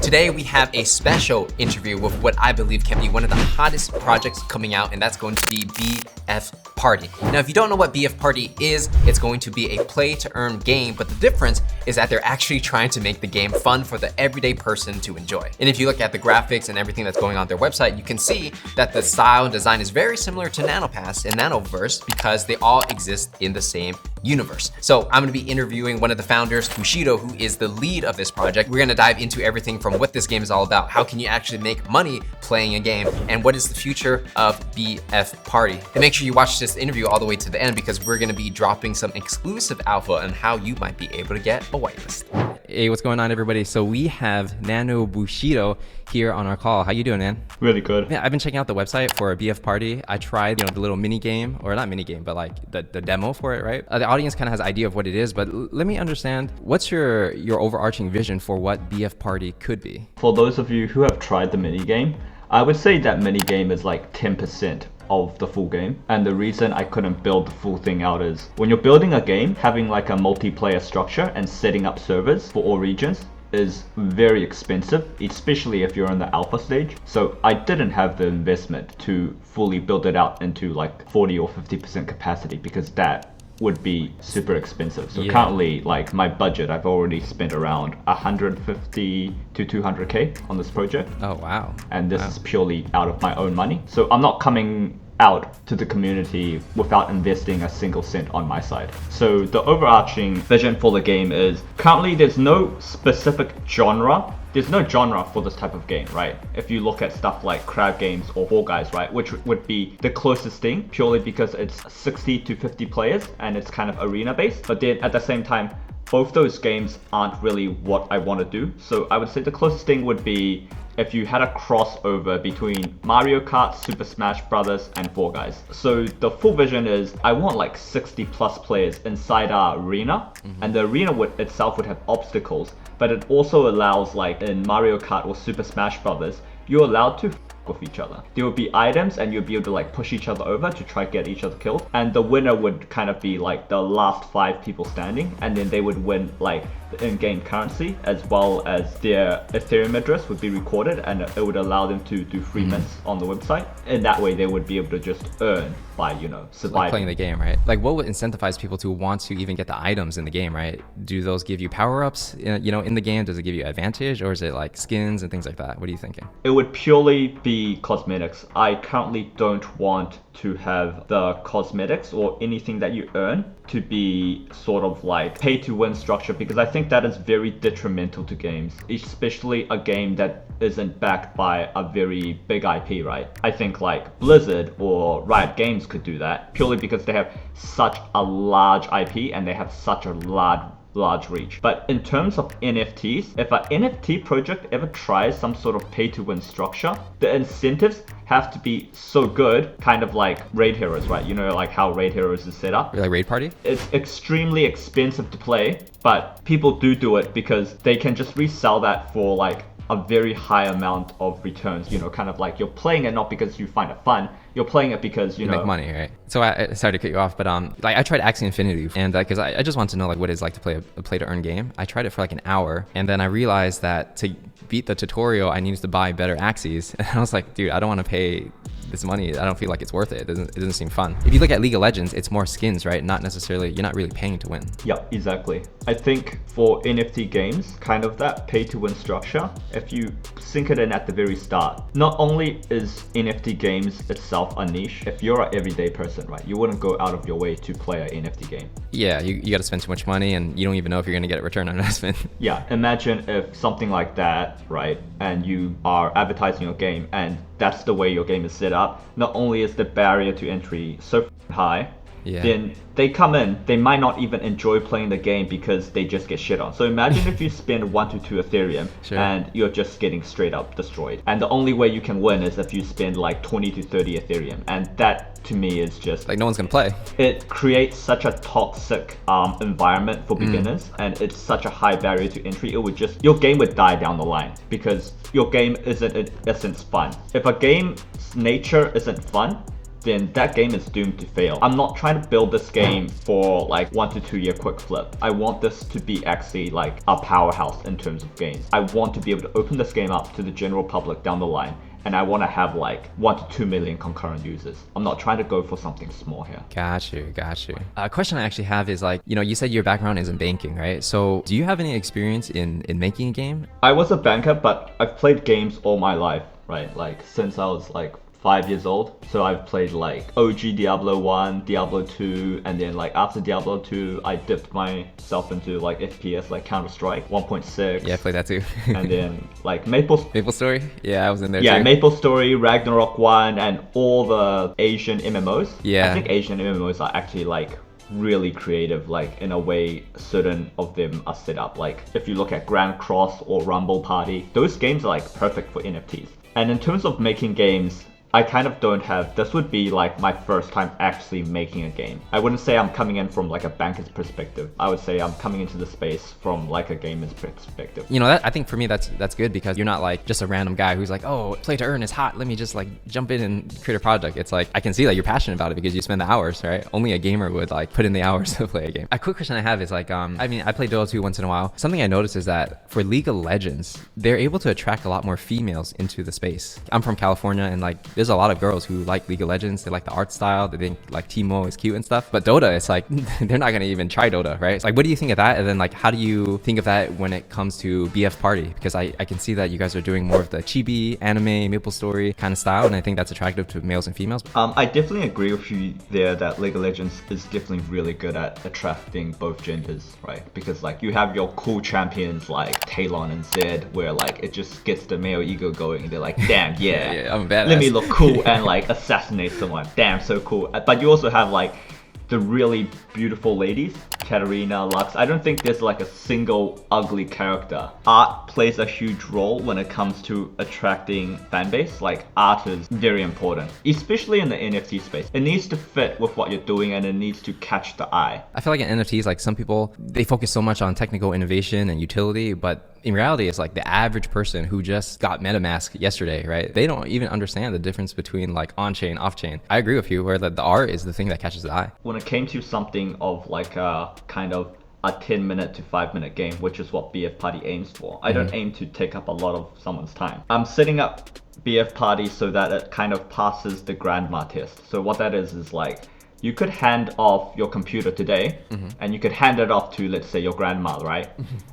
Today we have a special interview with what I believe can be one of the hottest projects coming out, and that's going to be BF Party. Now, if you don't know what BF Party is, it's going to be a play-to-earn game, but the difference is that they're actually trying to make the game fun for the everyday person to enjoy. And if you look at the graphics and everything that's going on their website, you can see that the style and design is very similar to Nanopass and Nanoverse because they all exist in the same universe. So I'm gonna be interviewing one of the founders, Bushido, who is the lead of this project. We're gonna dive into everything from what this game is all about, how can you actually make money playing a game, and what is the future of BF Party. And make sure you watch this interview all the way to the end because we're gonna be dropping some exclusive alpha on how you might be able to get a whitelist. Hey, what's going on, everybody? So we have Nano Bushido here on our call. How you doing, man? Really good. Yeah, I've been checking out the website for a BF Party. I tried, the little mini game, or not mini game, but like the demo for it, right? The audience kind of has an idea of what it is, but let me understand, what's your overarching vision for what BF Party could be? For those of you who have tried the mini game, I would say that mini game is like 10% of the full game. And the reason I couldn't build the full thing out is when you're building a game, having like a multiplayer structure and setting up servers for all regions is very expensive, especially if you're in the alpha stage. So I didn't have the investment to fully build it out into like 40 or 50% capacity because that would be super expensive. So currently, like my budget, I've already spent around 150 to 200K on this project. Oh, wow. And this is purely out of my own money. So I'm not coming out to the community without investing a single cent on my side. So the overarching vision for the game is currently there's no specific genre. There's no genre for this type of game, right? If you look at stuff like crab games or Fall Guys, right, which would be the closest thing purely because it's 60 to 50 players and it's kind of arena based. But then at the same time, both those games aren't really what I want to do. So I would say the closest thing would be if you had a crossover between Mario Kart, Super Smash Brothers, and Fall Guys. So the full vision is I want like 60 plus players inside our arena, and the arena itself would have obstacles, but it also allows, like in Mario Kart or Super Smash Brothers, you're allowed to with each other. There would be items and you'll be able to like push each other over to try to get each other killed, and the winner would kind of be like the last 5 people standing, and then they would win like the in-game currency as well as their Ethereum address would be recorded, and it would allow them to do free mints on the website, and that way they would be able to just earn by surviving. Like playing the game, right? Like what would incentivize people to want to even get the items in the game, right? Do those give you power-ups in the game? Does it give you advantage, or is it like skins and things like that? What are you thinking? It would purely be cosmetics. I currently don't want to have the cosmetics or anything that you earn to be sort of like pay to win structure, because I think that is very detrimental to games, especially a game that isn't backed by a very big IP, right? I think like Blizzard or Riot Games could do that purely because they have such a large IP and they have such a large reach. But in terms of NFTs, if an NFT project ever tries some sort of pay to win structure, the incentives have to be so good, kind of like Raid Heroes, right? Like how Raid Heroes is set up. Like Raid Party? It's extremely expensive to play, but people do it because they can just resell that for like a very high amount of returns, kind of like you're playing it not because you find it fun, you're playing it because you make money, right? So I sorry to cut you off, but like I tried Axie Infinity, and because I just want to know like what it's like to play a play to earn game. I tried it for like an hour, and then I realized that to beat the tutorial I needed to buy better Axies, and I was like, dude, I don't want to pay this money. I don't feel like it's worth it. It doesn't seem fun. If you look at League of Legends, it's more skins, right? Not necessarily, you're not really paying to win. Yeah, exactly. I think for NFT games, kind of that pay to win structure, if you sink it in at the very start, not only is NFT games itself a niche, if you're an everyday person, right, you wouldn't go out of your way to play an NFT game. Yeah, you got to spend too much money and you don't even know if you're going to get a return on investment. Yeah, imagine if something like that, right, and you are advertising your game and that's the way your game is set up. Not only is the barrier to entry so high, then they come in, they might not even enjoy playing the game because they just get shit on. So imagine if you spend 1 to 2 Ethereum and you're just getting straight up destroyed. And the only way you can win is if you spend like 20 to 30 Ethereum. And that to me is just like no one's gonna play. It creates such a toxic environment for beginners, and it's such a high barrier to entry. It would just, your game would die down the line because your game isn't in essence fun. If a game's nature isn't fun, then that game is doomed to fail. I'm not trying to build this game for like 1 to 2 year quick flip. I want this to be actually like a powerhouse in terms of games. I want to be able to open this game up to the general public down the line, and I want to have like 1 to 2 million concurrent users. I'm not trying to go for something small here. Got you. A question I actually have is like, you said your background is in banking, right? So do you have any experience in making a game? I was a banker, but I've played games all my life, right? Like since I was like 5 years old. So I've played like OG Diablo 1, Diablo 2, and then like after Diablo 2, I dipped myself into like FPS, like Counter-Strike 1.6. Yeah, I played that too. And then like Maple Story? Yeah, I was in there yeah, too. Maple Story, Ragnarok 1, and all the Asian MMOs. Yeah. I think Asian MMOs are actually like really creative, like in a way certain of them are set up. Like if you look at Grand Cross or Rumble Party, those games are like perfect for NFTs. And in terms of making games, I kind of don't have, this would be like my first time actually making a game. I wouldn't say I'm coming in from like a banker's perspective. I would say I'm coming into the space from like a gamer's perspective. I think for me that's good, because you're not like just a random guy who's like, oh, play to earn is hot, let me just like jump in and create a project. It's like, I can see that you're passionate about it because you spend the hours, right? Only a gamer would like put in the hours to play a game. A quick question I have is like, I play Dota 2 once in a while. Something I noticed is that for League of Legends, they're able to attract a lot more females into the space. I'm from California, and like there's a lot of girls who like League of Legends. They like the art style. They think like Teemo is cute and stuff. But Dota, it's like they're not gonna even try Dota, right? It's like, what do you think of that? And then like, how do you think of that when it comes to BF Party? Because I can see that you guys are doing more of the chibi, anime, Maple Story kind of style, and I think that's attractive to males and females. I definitely agree with you there that League of Legends is definitely really good at attracting both genders, right? Because like you have your cool champions like Talon and Zed, where like it just gets the male ego going, and they're like, damn, yeah, I'm a badass. Let me look cool and like assassinate someone. Damn, so cool. But you also have like the really beautiful ladies, Katarina, Lux. I don't think there's like a single ugly character. Art plays a huge role when it comes to attracting fan base. Like art is very important, especially in the NFT space. It needs to fit with what you're doing, and it needs to catch the eye. I feel like in NFTs, like some people, they focus so much on technical innovation and utility, but in reality, it's like the average person who just got MetaMask yesterday, right? They don't even understand the difference between like on-chain, off-chain. I agree with you where the art is the thing that catches the eye. When it came to something of like a kind of a 10-minute to 5-minute game, which is what BF Party aims for, I don't aim to take up a lot of someone's time. I'm setting up BF Party so that it kind of passes the grandma test. So what that is like, you could hand off your computer today, and you could hand it off to, let's say, your grandma, right?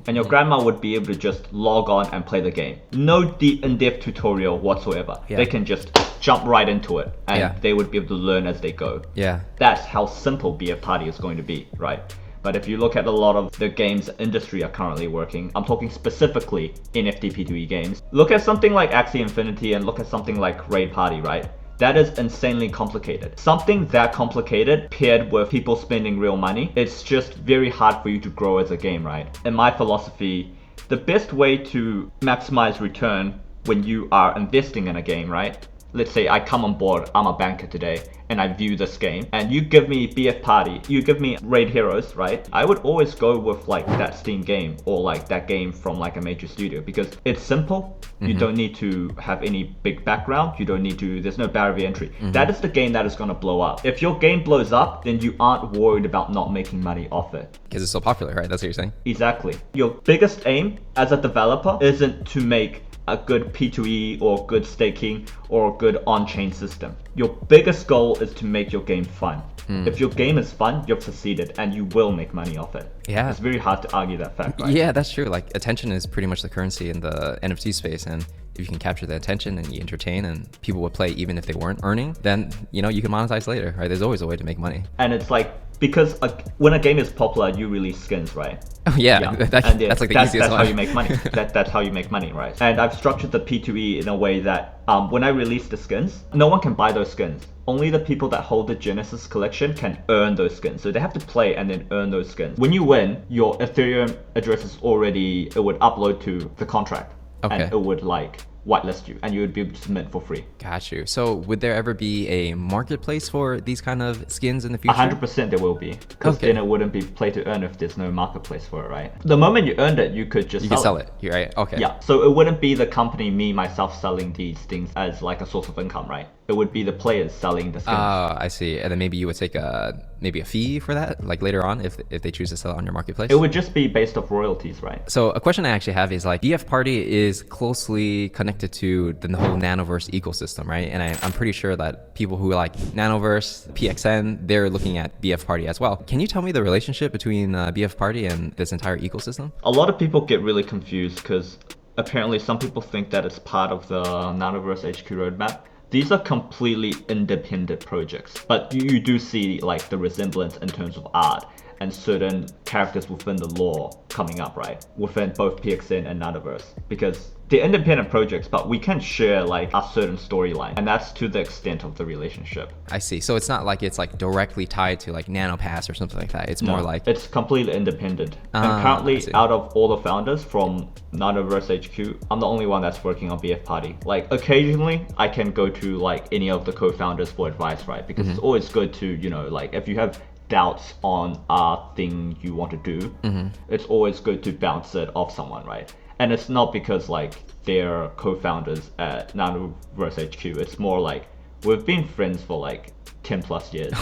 And your grandma would be able to just log on and play the game. No deep in-depth tutorial whatsoever. Yeah. They can just jump right into it, and they would be able to learn as they go. Yeah. That's how simple BF Party is going to be, right? But if you look at a lot of the games industry are currently working, I'm talking specifically NFT P2E games. Look at something like Axie Infinity and look at something like Raid Party, right? That is insanely complicated. Something that complicated paired with people spending real money, it's just very hard for you to grow as a game, right? In my philosophy, the best way to maximize return when you are investing in a game, right? Let's say I come on board, I'm a banker today, and I view this game, and you give me BF Party, you give me Raid Heroes, right? I would always go with like that Steam game or like that game from like a major studio, because it's simple. You don't need to have any big background. You don't need to, there's no barrier of entry. That is the game that is going to blow up. If your game blows up, then you aren't worried about not making money off it. Because it's so popular, right? That's what you're saying? Exactly. Your biggest aim as a developer isn't to make a good P2E or good staking or a good on-chain system. Your biggest goal is to make your game fun. If your game is fun, you've succeeded and you will make money off it. Yeah. It's very hard to argue that fact, right? Yeah, that's true. Like attention is pretty much the currency in the NFT space, and if you can capture the attention and you entertain and people would play even if they weren't earning, then you can monetize later, right? There's always a way to make money. And it's like, because when a game is popular, you release skins, right? Oh yeah, that's like the easiest that's one. how you make money. That's how you make money, right? And I've structured the P2E in a way that when I release the skins, no one can buy those skins. Only the people that hold the Genesis collection can earn those skins. So they have to play and then earn those skins. When you win, your Ethereum address is already, it would upload to the contract. Okay. And it would like whitelist you, and you would be able to submit for free. Got you. So would there ever be a marketplace for these kind of skins in the future? 100% there will be, because then it wouldn't be play to earn if there's no marketplace for it, right? The moment you earned it, you could just sell it. You're right. Okay. Yeah. So it wouldn't be the company, me, myself selling these things as like a source of income, right? It would be the players selling the skins. I see. And then maybe you would take maybe a fee for that, like later on, if they choose to sell it on your marketplace? It would just be based off royalties, right? So a question I actually have is like, BF Party is closely connected to the whole Nanoverse ecosystem, right? And I'm pretty sure that people who like Nanoverse, PXN, they're looking at BF Party as well. Can you tell me the relationship between BF Party and this entire ecosystem? A lot of people get really confused because apparently some people think that it's part of the Nanoverse HQ roadmap. These are completely independent projects, but you do see like the resemblance in terms of art and certain characters within the lore coming up, right? Within both PXN and Nanoverse, because they're independent projects, but we can share like a certain storyline, and that's to the extent of the relationship. I see. So it's not like it's like directly tied to like Nanopass or something like that. It's more like it's completely independent. And currently, out of all the founders from Nanoverse HQ, I'm the only one that's working on BF Party. Like occasionally, I can go to like any of the co-founders for advice, right? Because it's always good to, you know, like if you have doubts on a thing you want to do, it's always good to bounce it off someone, right? And it's not because like they're co-founders at Nanoverse HQ. It's more like we've been friends for like 10 plus years.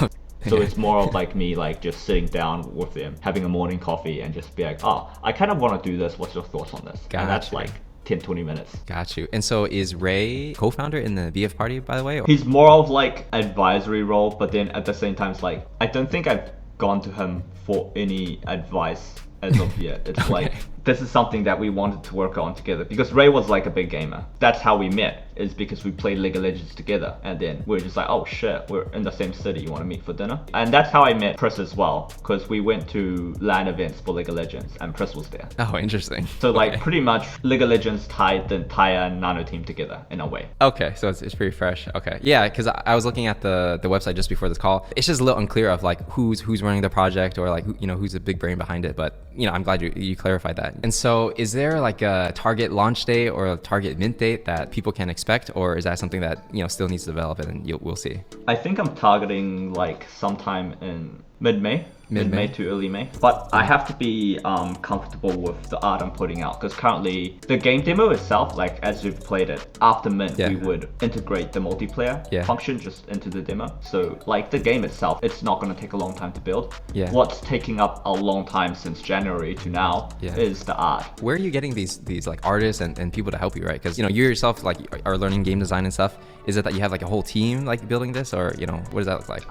So it's more of like me like just sitting down with them, having a morning coffee and just be like, oh, I kind of want to do this. What's your thoughts on this? And that's like 10-20 minutes. Got you. And so is Ray co-founder in the BF Party, by the way? Or? He's more of like advisory role, but then at the same time, it's like, I don't think I've gone to him for any advice as of yet. It's like, this is something that we wanted to work on together, because Ray was like a big gamer. That's how we met, is because we played League of Legends together, and then we're just like, oh shit, we're in the same city, you want to meet for dinner? And that's how I met Chris as well, because we went to LAN events for League of Legends and Chris was there. Oh, interesting. So like pretty much League of Legends tied the entire Nano team together in a way. Okay, so it's pretty fresh. Okay, yeah, because I was looking at the website just before this call. It's just a little unclear of like who's running the project, or like who, you know, who's the big brain behind it. But you know, I'm glad you clarified that. And so is there like a target launch date or a target mint date that people can expect, or is that something that, you know, still needs to develop and we'll see? I think I'm targeting like sometime in mid-May to early May, but I have to be comfortable with the art I'm putting out, because currently the game demo itself, like as you've played it, after mint we would integrate the multiplayer function just into the demo. So like the game itself, it's not going to take a long time to build. What's taking up a long time since January to now is the art. Where are you getting these like artists and people to help you, right? Because you know, you yourself like are learning game design and stuff. Is it that you have like a whole team like building this, or you know, what does that look like?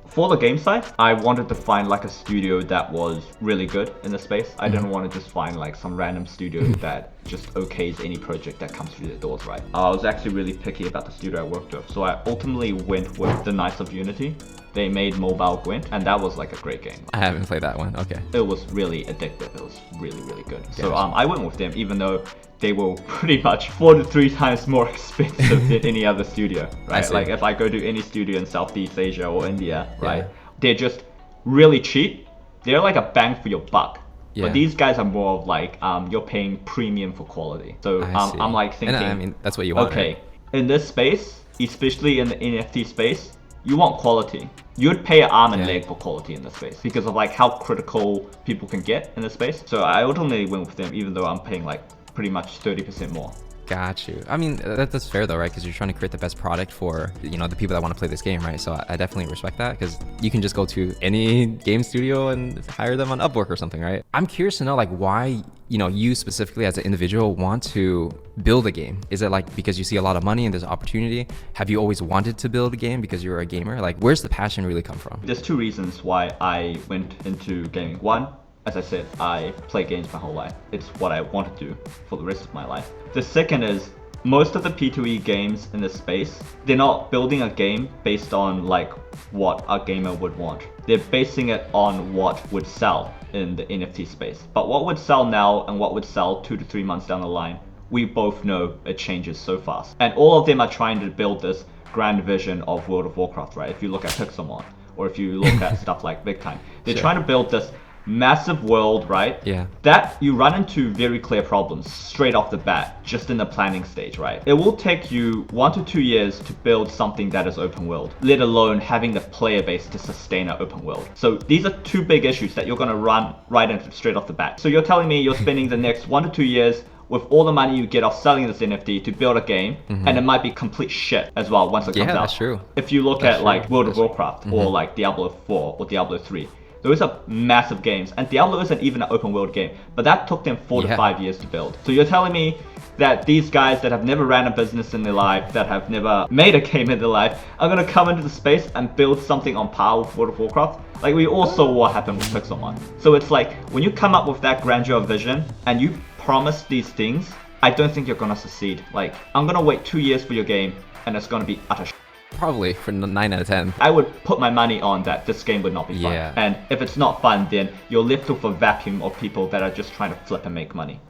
For the game side, I wanted to find like a studio that was really good in the space. I didn't want to just find like some random studio that just okays any project that comes through the doors, right? I was actually really picky about the studio I worked with. So I ultimately went with the Knights of Unity. They made Mobile Gwent, and that was like a great game. I haven't played that one, okay. It was really addictive. It was really, really good. So I went with them, even though they were pretty much 4 to 3 times more expensive than any other studio, right? Like if I go to any studio in Southeast Asia or India, right? They're just really cheap. They're like a bang for your buck. But these guys are more of like, you're paying premium for quality. So I'm like thinking, and I mean, that's what you want, okay, right? In this space, especially in the NFT space, you want quality. You'd pay an arm and leg for quality in this space because of like how critical people can get in this space. So I ultimately went with them, even though I'm paying like pretty much 30% more. Got you. I mean, that's fair though, right? Because you're trying to create the best product for, you know, the people that want to play this game, right? So I definitely respect that, because you can just go to any game studio and hire them on Upwork or something, right? I'm curious to know like why, you know, you specifically as an individual want to build a game. Is it like because you see a lot of money and there's opportunity? Have you always wanted to build a game because you're a gamer? Like, where's the passion really come from? There's 2 reasons why I went into gaming. One, as I said, I play games my whole life. It's what I want to do for the rest of my life. The second is, most of the P2E games in this space, they're not building a game based on like what a gamer would want. They're basing it on what would sell in the NFT space. But what would sell now and what would sell 2 to 3 months down the line, we both know it changes so fast. And all of them are trying to build this grand vision of World of Warcraft, right? If you look at Pixelmon, or if you look at stuff like Big Time, they're trying to build this massive world, right? Yeah. That you run into very clear problems straight off the bat, just in the planning stage, right? It will take you 1 to 2 years to build something that is open world, let alone having the player base to sustain an open world. So these are two big issues that you're gonna run right into straight off the bat. So you're telling me you're spending the next 1 to 2 years with all the money you get off selling this NFT to build a game, and it might be complete shit as well once it comes out. Yeah, that's true. If you look at like World of Warcraft or like Diablo 4 or Diablo 3, those are massive games, and Diablo isn't even an open world game, but that took them 4 to 5 years to build. So you're telling me that these guys that have never ran a business in their life, that have never made a game in their life, are gonna come into the space and build something on par with World of Warcraft? Like, we all saw what happened with Pixelmon. So it's like, when you come up with that grandeur vision and you promise these things, I don't think you're gonna succeed. Like, I'm gonna wait 2 years for your game and it's gonna be utter shit. Probably for 9 out of 10. I would put my money on that this game would not be fun. Yeah. And if it's not fun, then you're left with a vacuum of people that are just trying to flip and make money.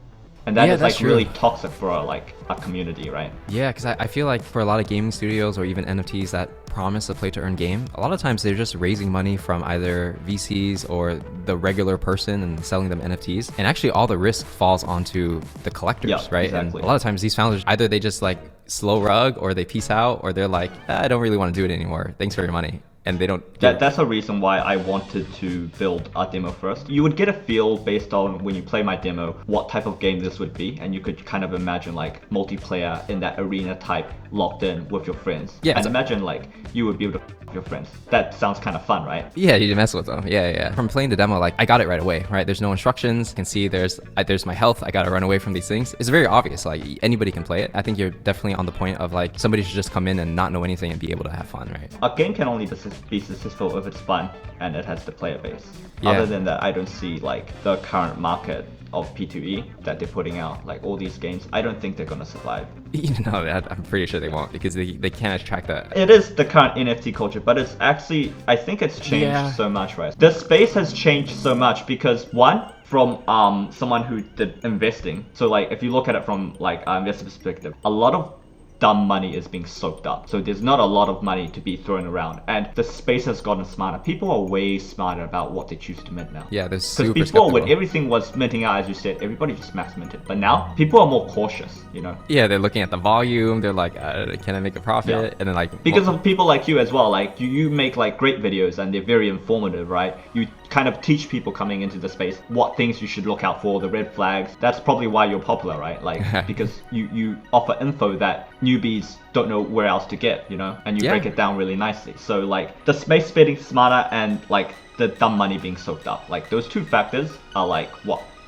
And that is like really toxic for a community, right? Yeah, because I feel like for a lot of gaming studios or even NFTs that promise a play-to-earn game, a lot of times they're just raising money from either VCs or the regular person and selling them NFTs. And actually all the risk falls onto the collectors, right? Exactly. And a lot of times these founders, either they just like slow rug or they peace out, or they're like, I don't really want to do it anymore. Thanks for your money. And they don't. That's a reason why I wanted to build a demo first. You would get a feel based on when you play my demo what type of game this would be, and you could kind of imagine like multiplayer in that arena type locked in with your friends. Yeah. And imagine like you would be able to with your friends. That sounds kind of fun, right? Yeah, you mess with them. Yeah. From playing the demo, like I got it right away, right? There's no instructions. You can see there's my health. I got to run away from these things. It's very obvious. Like anybody can play it. I think you're definitely on the point of like somebody should just come in and not know anything and be able to have fun, right? A game can only be successful if it's fun and it has the player base. Yeah. Other than that, I don't see like the current market of P2E that they're putting out, like all these games, I don't think they're gonna survive. No, I'm pretty sure they won't, because they can't attract that. It is the current NFT culture, but it's actually, I think it's changed so much, right? The space has changed so much because one, from someone who did investing, so like if you look at it from like an investor perspective, a lot of dumb money is being soaked up. So there's not a lot of money to be thrown around, and the space has gotten smarter. People are way smarter about what they choose to mint now. Yeah, they're super Because before, when everything was minting out, as you said, everybody just max minted. But now, people are more cautious, you know? Yeah, they're looking at the volume. They're like, can I make a profit? Yeah. And then like... Because of people like you as well, like you make like great videos and they're very informative, right? You kind of teach people coming into the space what things you should look out for, the red flags. That's probably why you're popular, right? Like, because you offer info that newbies don't know where else to get, you know, and you break it down really nicely. So like the space getting smarter and like the dumb money being soaked up, like those two factors are like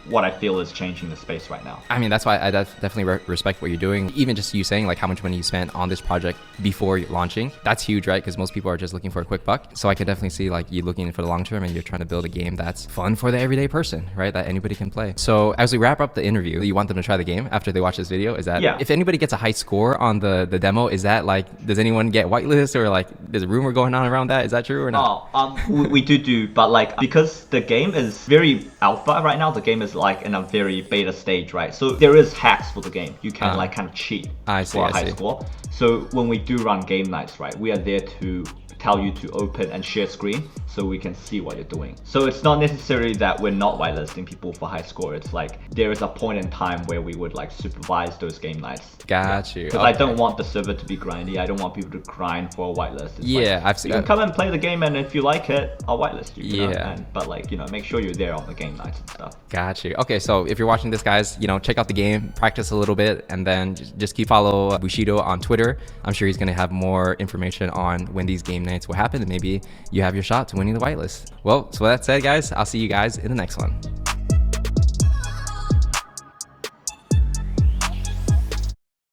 what I feel is changing the space right now. I mean, that's why I definitely respect what you're doing. Even just you saying like how much money you spent on this project before launching, that's huge, right? Because most people are just looking for a quick buck. So I can definitely see like you looking for the long term and you're trying to build a game that's fun for the everyday person, right? That anybody can play. So as we wrap up the interview, you want them to try the game after they watch this video? Is that if anybody gets a high score on the demo, is that like, does anyone get whitelist, or like there's a rumor going on around that? Is that true or not? We do, but like because the game is very alpha right now, the game is like in a very beta stage, right? So there is hacks for the game. You can like kind of cheat for a high score. So when we do run game nights, right, we are there to tell you to open and share screen so we can see what you're doing. So it's not necessarily that we're not whitelisting people for high score. It's like there is a point in time where we would like supervise those game nights. Got you. Because I don't want the server to be grindy. I don't want people to grind for a whitelist. It's I've seen. You can come and play the game, and if you like it, I'll whitelist you. You know? But like, you know, make sure you're there on the game nights and stuff. Got you. Okay, so if you're watching this, guys, you know, check out the game, practice a little bit, and then just keep follow Bushido on Twitter. I'm sure he's gonna have more information on when these game nights will happen, and maybe you have your shot to winning the whitelist. Well, so with that said, guys, I'll see you guys in the next one.